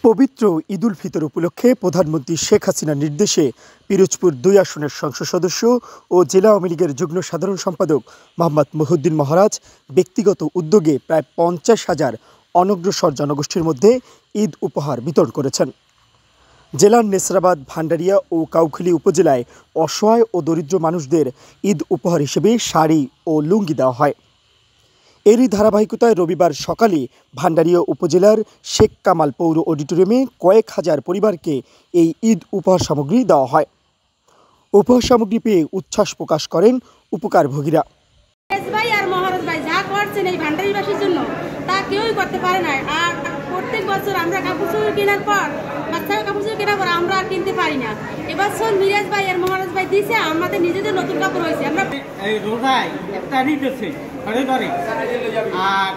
পবিত্র ঈদুল ফিতর উপলক্ষে প্রধানমন্ত্রী শেখ হাসিনার নির্দেশে পিরোজপুর ২ আসনের সংসদ সদস্য ও জেলা আওয়ামী লীগের যুগ্ম সাধারণ সম্পাদক মোহাম্মদ মহিউদ্দিন মহারাজ ব্যক্তিগত উদ্যোগে প্রায় ৫০,০০০ অনগ্রসর জনগোষ্ঠীর মধ্যে ঈদ উপহার বিতরণ করেছেন। জেলার নেসরাবাদ, ভান্ডারিয়া ও কাউখালী উপজেলায় অসহায় ও দরিদ্র মানুষদের ঈদ উপহার হিসেবে শাড়ি ও লুঙ্গি দেওয়া হয়। এরই ধারাবাহিকতায় রবিবার সকালে ভান্ডারিয়া উপজেলার শেখ কামাল পৌর অডিটোরিয়ামে কয়েক হাজার পরিবারকে এই ঈদ উপহার সামগ্রী দেওয়া হয়। উপহার সামগ্রী পেয়ে উচ্ছ্বাস প্রকাশ করেন উপকারভোগীরা। ভাই আর মহারাজ ভাই যা করছেন এই ভান্ডারিবাসীর জন্য তা কেউই করতে পারে না। আর প্রত্যেক বছর আমরা কাপড় কেনার পর বাচ্চারা কাপড় কেনার পর আমরা আর কিনতে পারি না। এবছর মিরাজ ভাই আর মহারাজ ভাই দিয়েছে, আমাদের নিজেদের নতুন কাপড় হয়েছে। আমরা এই রোজায় একটা নিতেছে ঘরে ঘরে, আর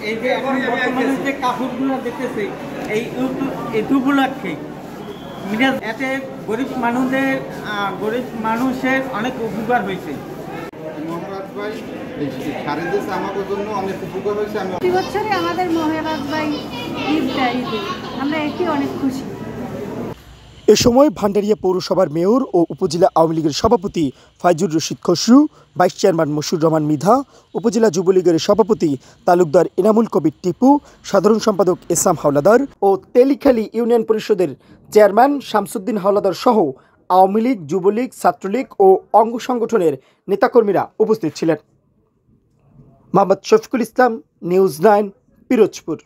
এই যে এখন বর্তমানে যে কাপড়গুলো দেখতেছে এই উপলক্ষে মিরাজ এতে গরিব মানুষের অনেক উপকার হয়েছে। মহারাজ ভাই সাড়ে দিয়েছে আমাদের জন্য অনেক উপকার হয়েছে। প্রতি বছরই আমাদের মহারাজ ভাই ঈদ আমরা এটি অনেক খুশি। এ সময় ভান্ডারিয়া পৌরসভার মেয়র ও উপজেলা আওয়ামী লীগের সভাপতি ফাইজুর রশিদ খসরু, ভাইস চেয়ারম্যান মশিউর রহমান মৃধা, উপজেলা যুবলীগের সভাপতি তালুকদার এনামুল কবির টিপু, সাধারণ সম্পাদক এসাম হাওলাদার ও তেলিখালী ইউনিয়ন পরিষদের চেয়ারম্যান শামসুদ্দিন হাওলাদার সহ আওয়ামী লীগ, যুবলীগ, ছাত্রলীগ ও অঙ্গ সংগঠনের নেতাকর্মীরা উপস্থিত ছিলেন। মোহাম্মদ শফিকুল ইসলাম, নিউজ 9, পিরোজপুর।